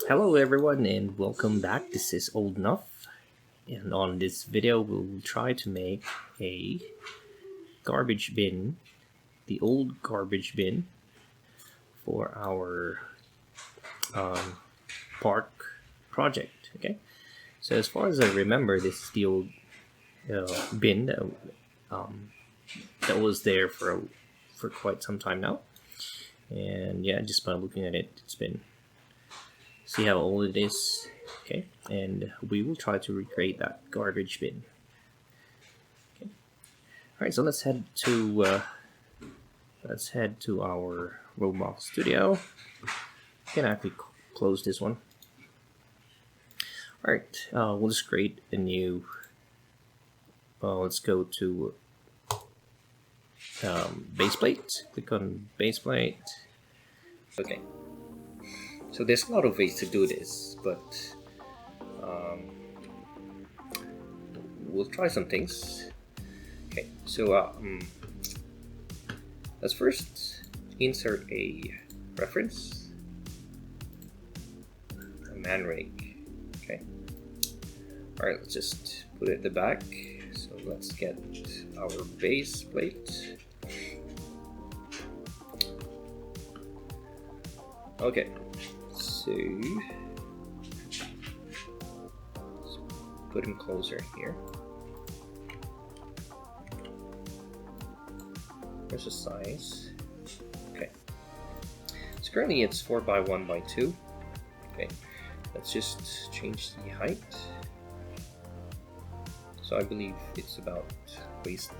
Hello everyone and welcome back. This is Old Enough, and on this video we'll try to make a garbage bin, the old garbage bin for our um, park project. Okay, so as far as I remember, this is the old bin um, that was there for quite some time now, and yeah, just by looking at it, it's been see how old it is. Okay, and we will try to recreate that garbage bin. Okay. All right, so let's head to our Roblox studio. Can actually close this one. All right, we'll just create a new. Let's go to base plate. Click on base plate. Okay. So there's a lot of ways to do this, but um, we'll try some things. Okay, so let's first insert a reference, a man rig. Okay. All right, let's just put it at the back. So let's get our base plate. Okay, so let's put him closer here. There's a size. Okay, so currently it's 4 by 1 by 2. Okay, let's just change the height. So I believe it's about waist,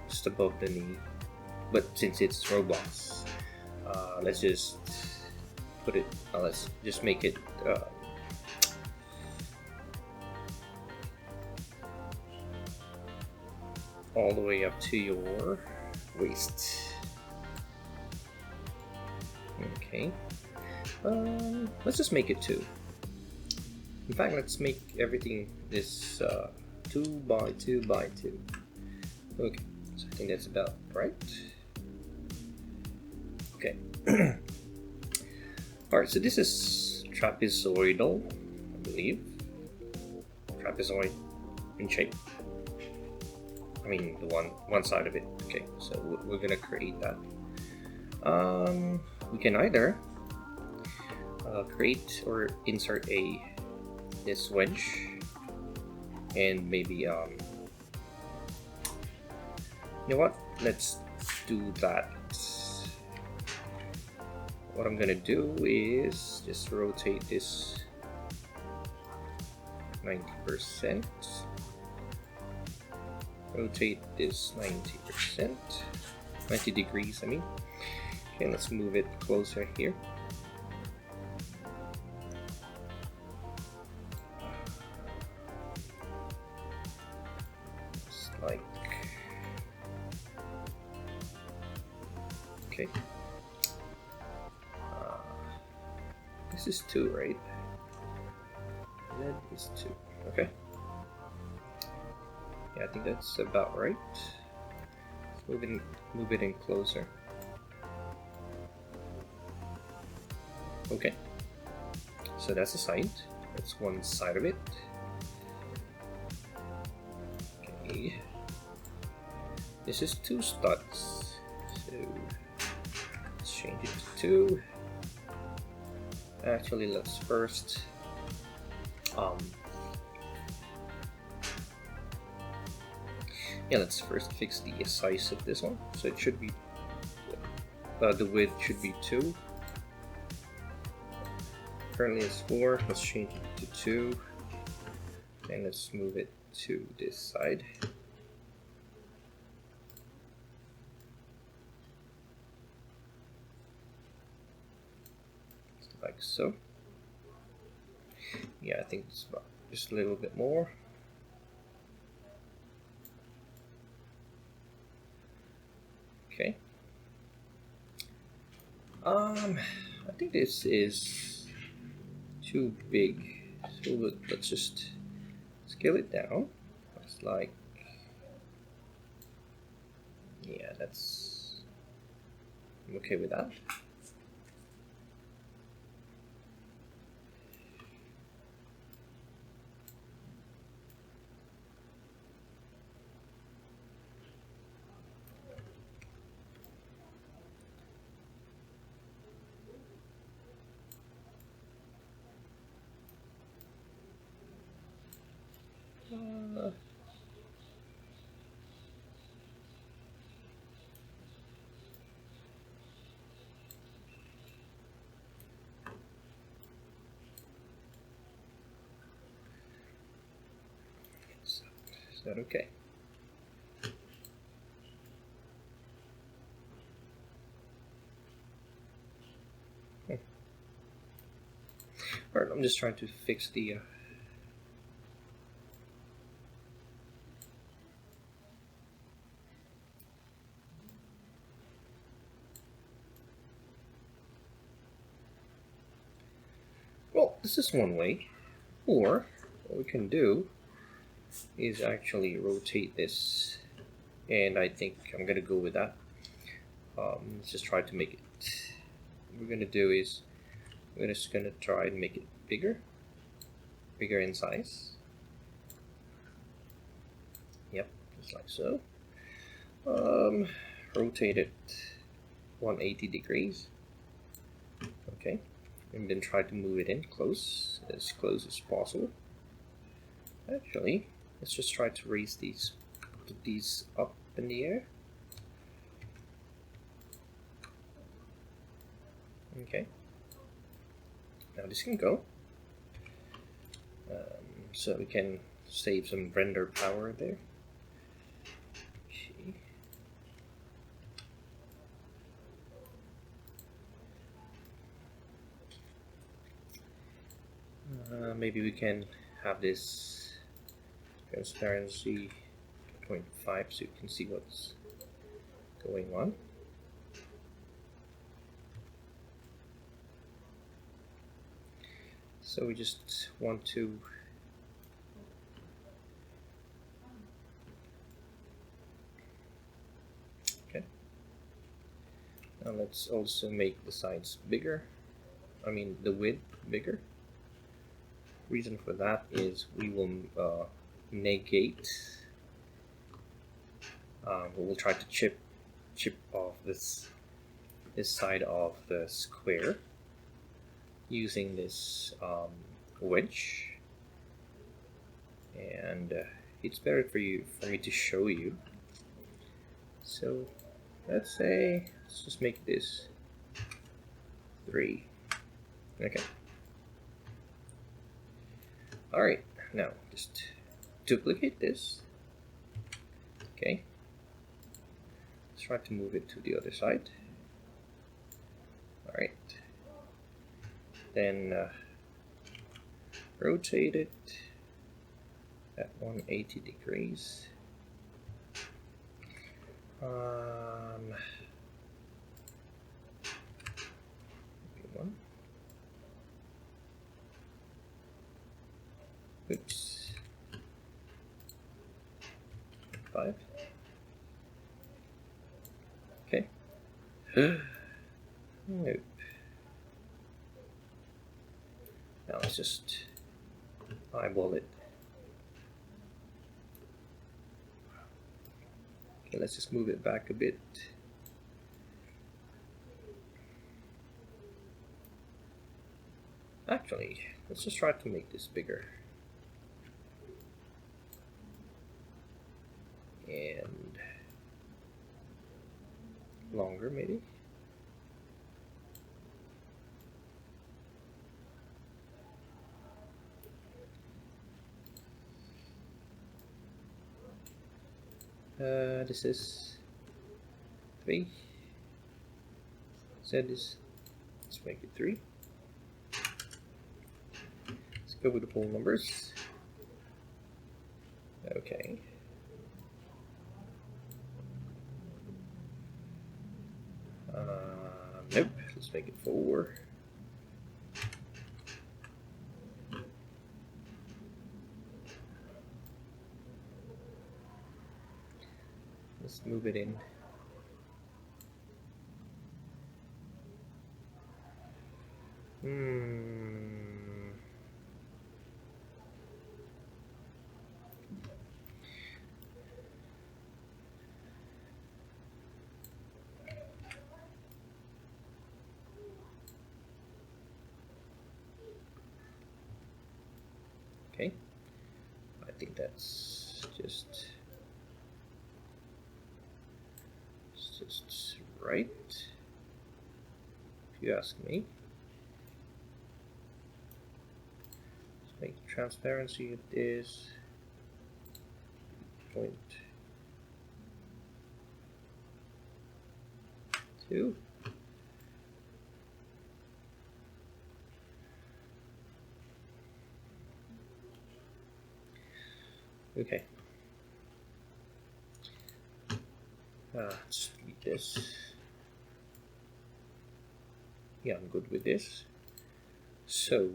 just above the knee. But since it's Roblox, let's just put it. Let's just make it. All the way up to your waist. Okay. Let's just make it 2. In fact, let's make everything this 2 by 2 by 2. Okay, so I think that's about right. Okay. Alright, so this is trapezoidal, I believe. Trapezoid in shape. I mean, the one side of it. Okay, so we're gonna create that. We can either create or insert this wedge, and maybe you know what? Let's do that. What I'm gonna do is just rotate this 90%. Rotate this 90%, 90 degrees, I mean. Okay, let's move it closer here. Just like, okay. This is 2, right? That is 2, okay. Yeah, I think that's about right. Let's move it in closer. Okay. So that's the side. That's one side of it. Okay. This is 2 studs. So let's change it to 2. Actually, let's first let's first fix the size of this one. So it should be the width should be 2. Currently it's 4. Let's change it to 2, and let's move it to this side. Like so. Yeah, I think it's about just a little bit more. Okay. I think this is too big, so let's just scale it down. It's like, yeah, I'm okay with that. Is that okay? Alright, I'm just trying to fix the well, this is one way. Or what we can do is actually rotate this, and I think I'm gonna go with that. Let's just try to make it. What we're gonna do is we're just gonna try and make it bigger in size. Yep, just like so. Rotate it 180 degrees. Okay, and then try to move it in close as possible. Actually, let's just try to raise these, put these up in the air. Okay, now this can go. So we can save some render power there. Maybe we can have this transparency 0.5 so you can see what's going on. So we just want to okay. Now let's also make the sides bigger. I mean the width bigger. Reason for that is we will negate. We will try to chip off this side of the square using this wedge, and it's better for me to show you. So let's just make this 3. Okay. Alright, now just duplicate this. Okay. Let's try to move it to the other side. Alright. Then rotate it at 180 degrees. One. Oops. 5. Okay. Nope. Now let's just eyeball it. Okay, let's just move it back a bit. Actually, let's just try to make this bigger. And longer, maybe. This is 3. So let's make it 3. Let's go with the whole numbers. Okay. Nope. Let's make it 4. Let's move it in. Okay. I think that's just right, if you ask me. Let's make the transparency of this 0.2. Okay. Let's delete this. Yeah, I'm good with this. So,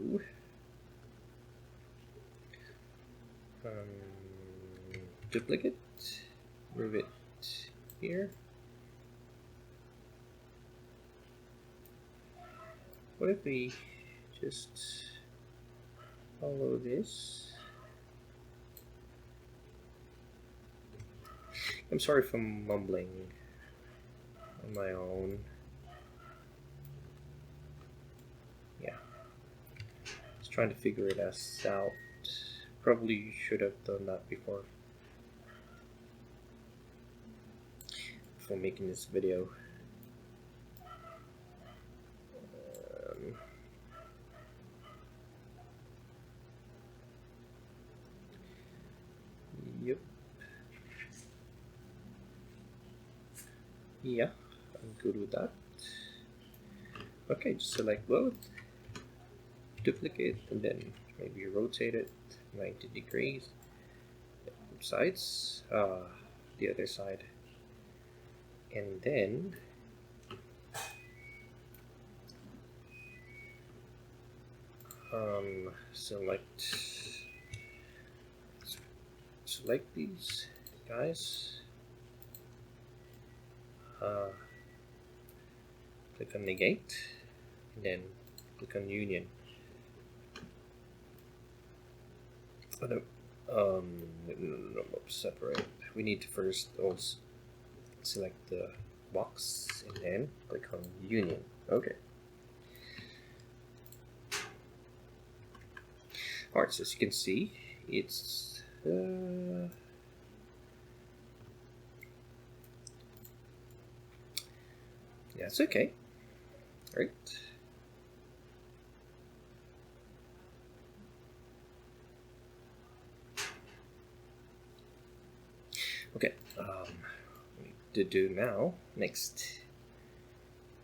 duplicate, move it here. What if we just follow this? I'm sorry for mumbling on my own. Yeah, just trying to figure it out. Probably should have done that before making this video. Yep. Yeah, I'm good with that. Okay, just select both, duplicate, and then maybe rotate it 90 degrees. Sides, the other side, and then select these guys. Click on negate, and then click on union. Oh, no. No, separate. We need to first also select the box and then click on union. Okay. Alright, so as you can see, it's yeah, it's okay. Right. Okay. What we need to do now next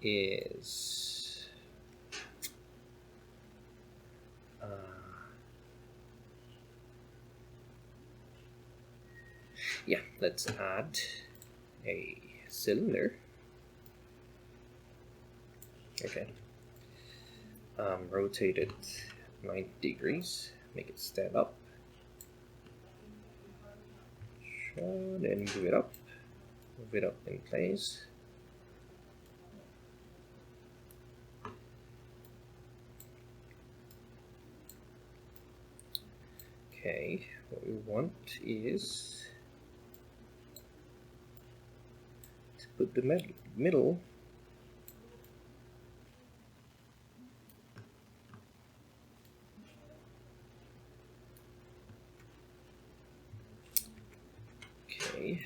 is yeah, let's add a cylinder. Okay. Rotate it 90 degrees, make it stand up. Then move it up in place. Okay, what we want is to put the middle okay.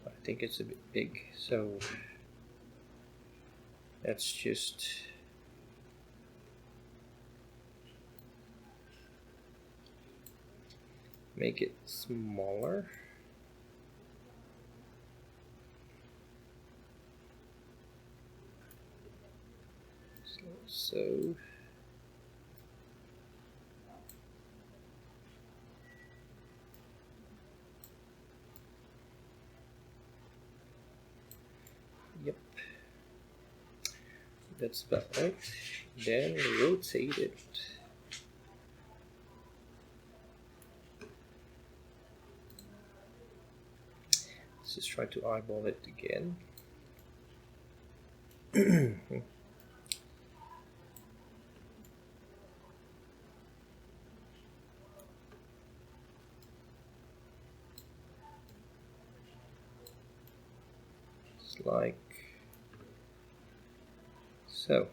I think it's a bit big, so let's just make it smaller. So yep, that's about right. Then rotate it. Let's just try to eyeball it again. It's like so.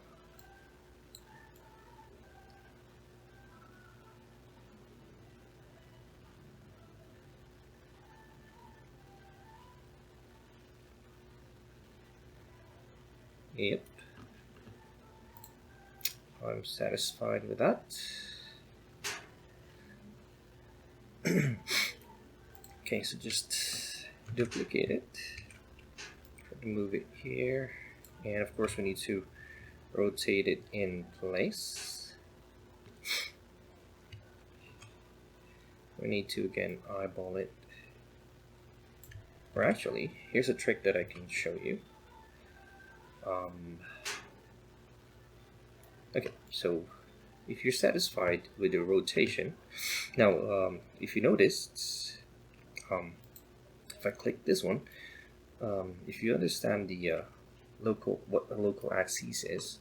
Yep. I'm satisfied with that. Okay, so just duplicate it, try to move it here, and of course we need to rotate it in place. We need to again eyeball it. Or actually, here's a trick that I can show you. Okay, so if you're satisfied with the rotation, now if you noticed, if I click this one, if you understand the what a local axis is,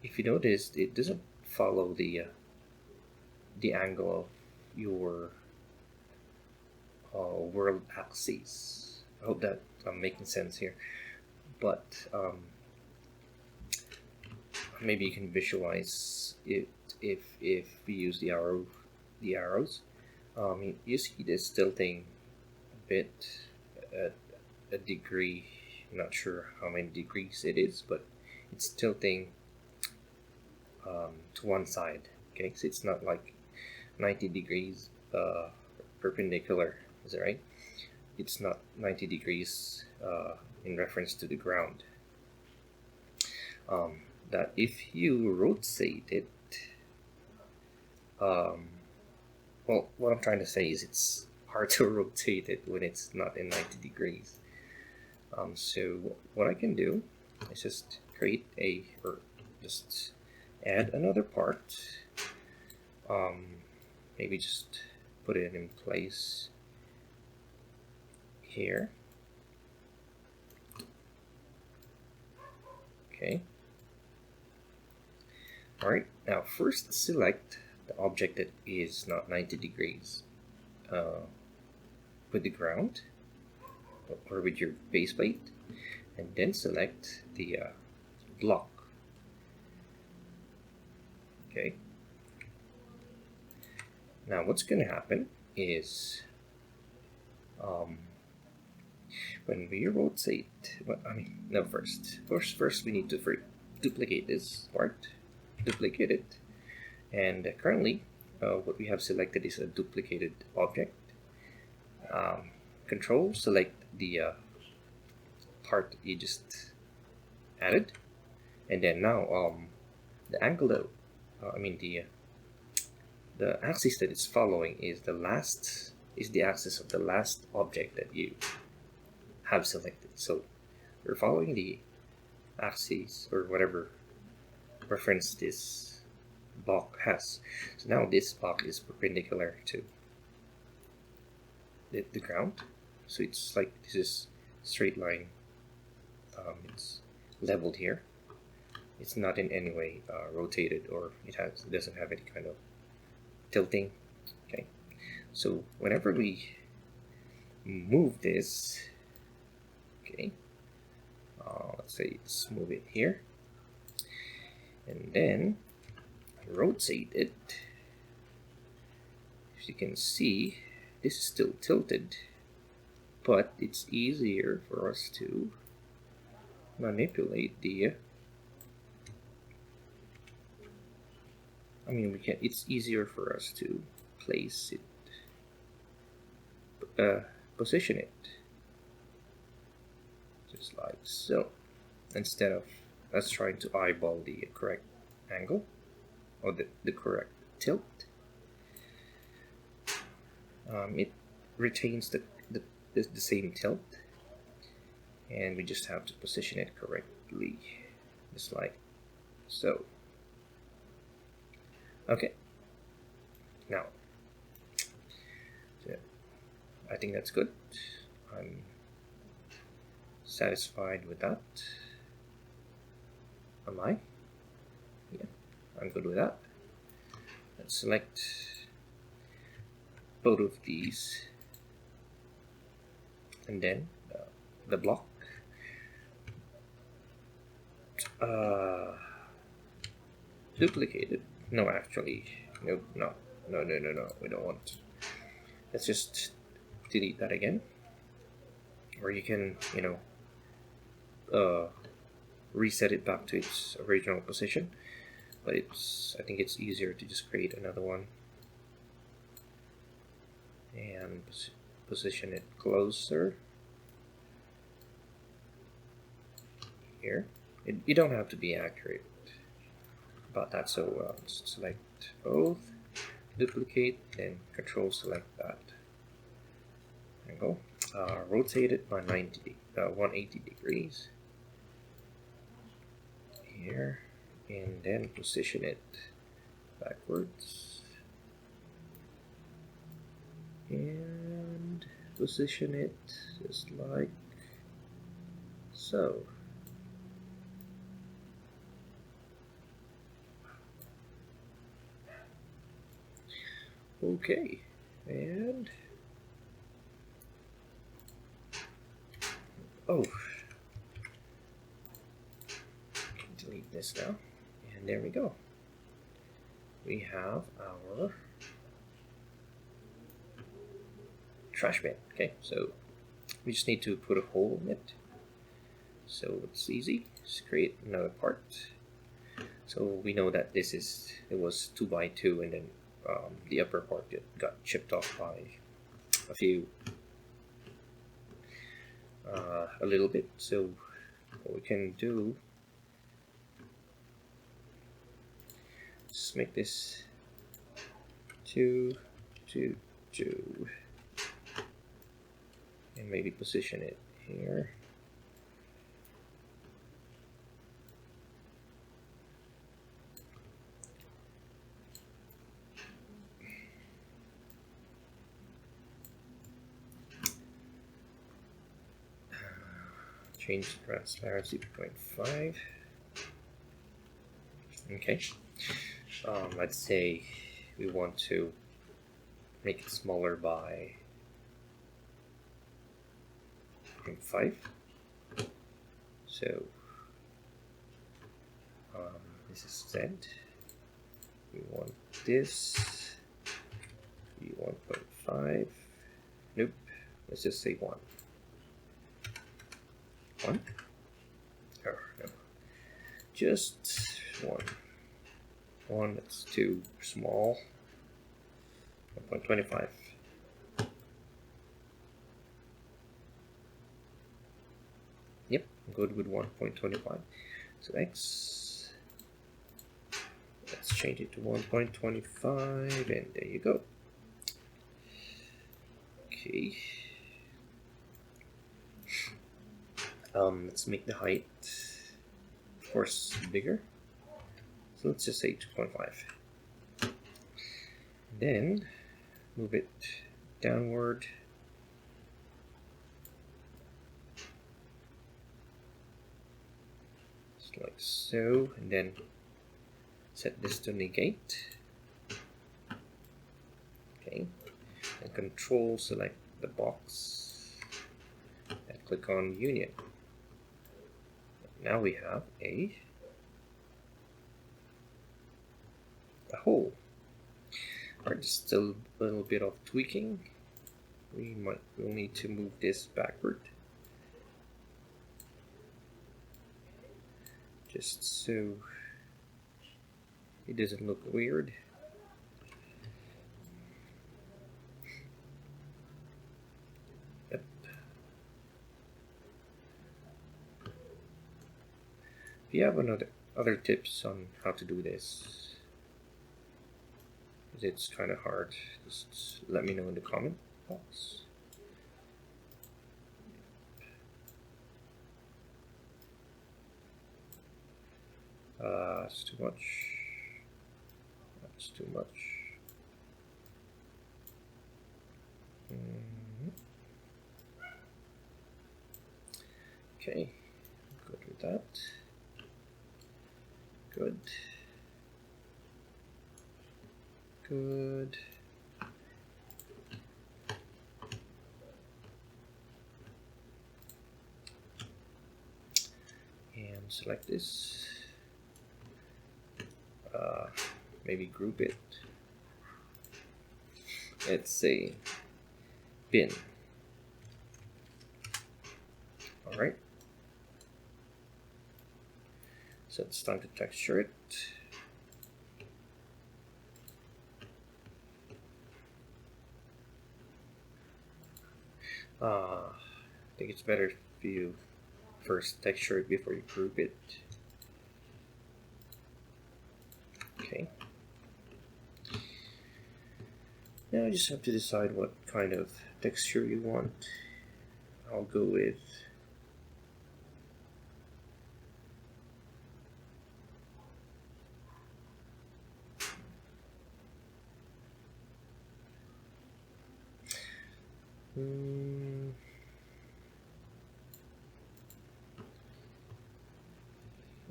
if you noticed, it doesn't follow the angle of your world axis. I hope that I'm making sense here, but maybe you can visualize it if we use the arrows. You see this tilting a bit at a degree. I'm not sure how many degrees it is, but it's tilting to one side. Okay, so it's not like 90 degrees perpendicular. Is that right? It's not 90 degrees in reference to the ground. That if you rotate it, well, what I'm trying to say is it's hard to rotate it when it's not in 90 degrees. So what I can do is just create or just add another part. Maybe just put it in place here. Okay. Alright, now first select the object that is not 90 degrees with the ground or with your base plate, and then select the block. Okay. Now what's going to happen is when we rotate, first we need to duplicate this part, duplicate it, and currently what we have selected is a duplicated object. Control select the part you just added, and then now the angle that the axis that it's following is the axis of the last object that you have selected. So we're following the axis or whatever reference this block has. So now this block is perpendicular to the ground. So it's like this is straight line. It's leveled here. It's not in any way rotated, or it doesn't have any kind of tilting. Okay, so whenever we move this, okay, let's say let's move it here, and then rotate it. As you can see, this is still tilted, but it's easier for us to manipulate the it's easier for us to place it, position it, just like so, instead of us trying to eyeball the correct angle or the correct tilt. It retains the same tilt, and we just have to position it correctly, just like so. Okay, now I think that's good. I'm satisfied with that. Am I? Yeah, I'm good with that. Let's select both of these, and then the block. Duplicate it. No, actually, no, we don't want. Let's just delete that again. Or you can, reset it back to its original position, but I think it's easier to just create another one and position it closer here. You don't have to be accurate about that, so select both, duplicate, and control select that. There you go. Rotate it by 180 degrees here, and then position it backwards and position it just like so. Okay, and delete this now, and there we go. We have our trash bin. Okay, so we just need to put a hole in it. So it's easy. Just create another part. So we know that it was 2 by 2, and then the upper part got chipped off by a little bit. So what we can do, just make this 2, 2, 2, and maybe position it here. Change transparency to 0.5. Okay. Let's say we want to make it smaller by 0.5. So this is Z. We want this. We want 0.5. Nope. Let's just say 1. 1? Oh, no. Just 1. 1, that's too small. 1.25. Yep, I'm good with 1.25. So X. Let's change it to 1.25, and there you go. Okay. Let's make the height, of course, bigger. So let's just say 2.5. Then move it downward. Just like so, and then set this to negate. Okay, and control select the box and click on union. Now we have a hole. Alright, just a little bit of tweaking. We'll need to move this backward, just so it doesn't look weird. Yep. If you have other tips on how to do this, it's kind of hard, just let me know in the comment box. It's too much. That's too much. Okay, good with that. Good. Good. And select this. Maybe group it. Let's say bin. All right. So it's time to texture it. I think it's better if you first texture it before you group it. Okay. Now you just have to decide what kind of texture you want. I'll go with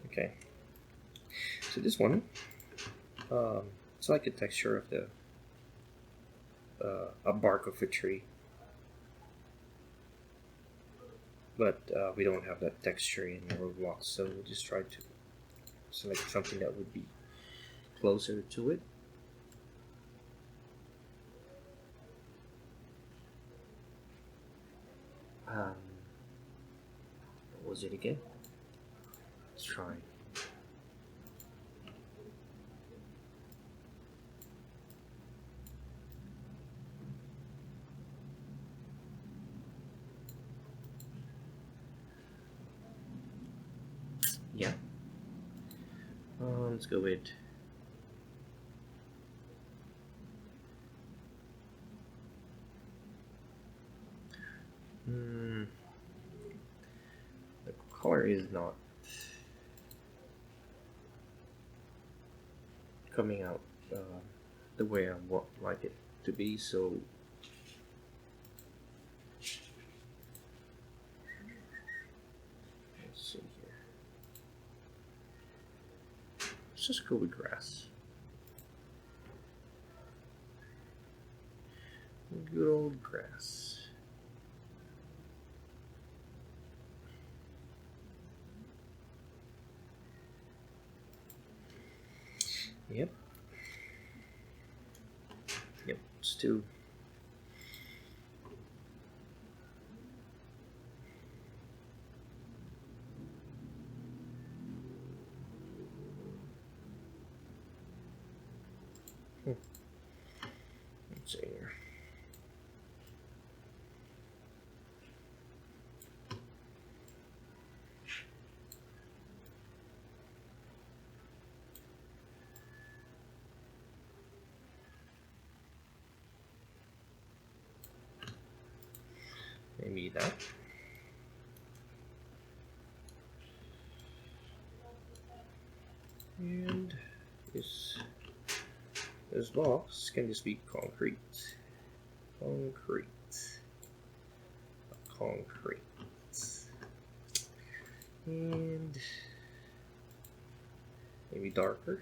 okay. So this one, it's like a texture of the a bark of a tree, but we don't have that texture in Roblox, so we'll just try to select something that would be closer to it. What was it again? Let's try. Yeah. Let's go with the color is not coming out the way I would like it to be, so let's see here. Let's just go with grass. Good old grass. Yep. Yep, it's too. Let's see here. Maybe that. And this box can just be concrete. Concrete. Concrete. And maybe darker.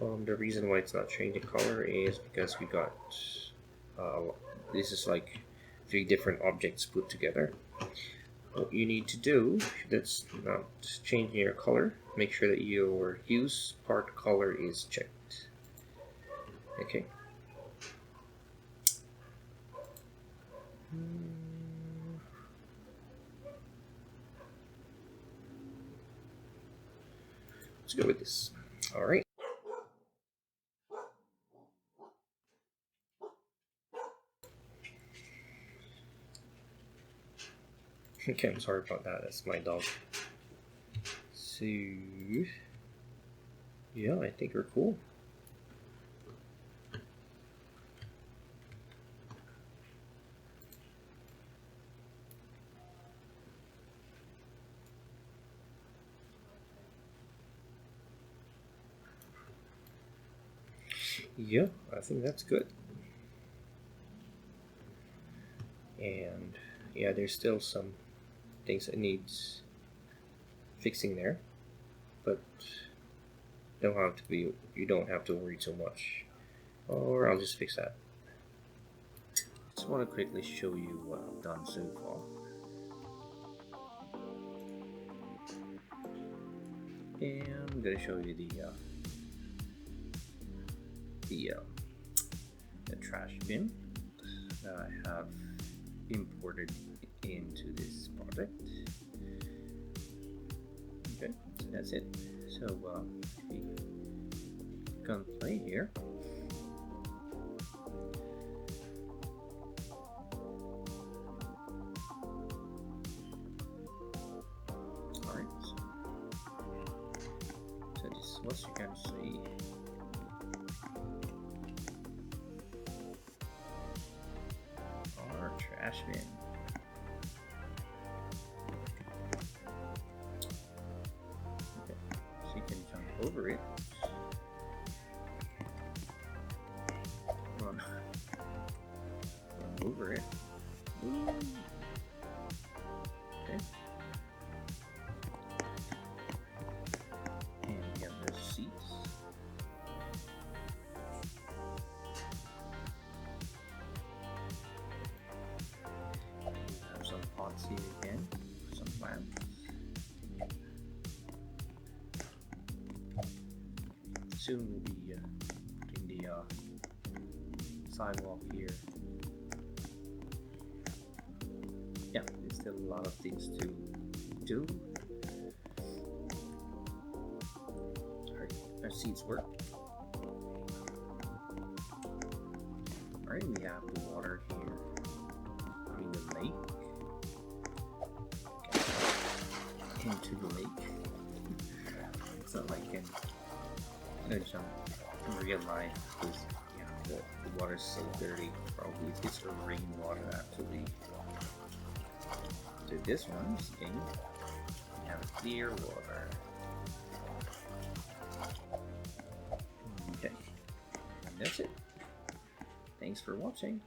The reason why it's not changing color is because we got this is like 3 different objects put together. What you need to do, that's not changing your color, make sure that your use part color is checked. Okay. Let's go with this. All right. Okay, I'm sorry about that. That's my dog. So, yeah, I think we're cool. Yeah, I think that's good. And yeah, there's still some things that needs fixing there, but you don't have to worry too much. Or I'll just fix that. Just want to quickly show you what I've done so far. And I'm gonna show you the trash bin that I have imported into this project. So that's it. So we can play here. Alright. So this is what you can see. Our trash bin. Okay, so you can jump over it. Run over it. Ooh. Okay. And we have the seats. We have some pots here again, some plants. Soon we'll be putting the sidewalk here. Yeah, there's still a lot of things to do. Alright, our seats work. Alright, we have the water here. I mean the lake. Okay. Into the lake. It's not like in jump in real life because yeah, the water's so dirty. Probably it's the rainwater actually. So this one's in. We have clear water. Okay, and that's it. Thanks for watching.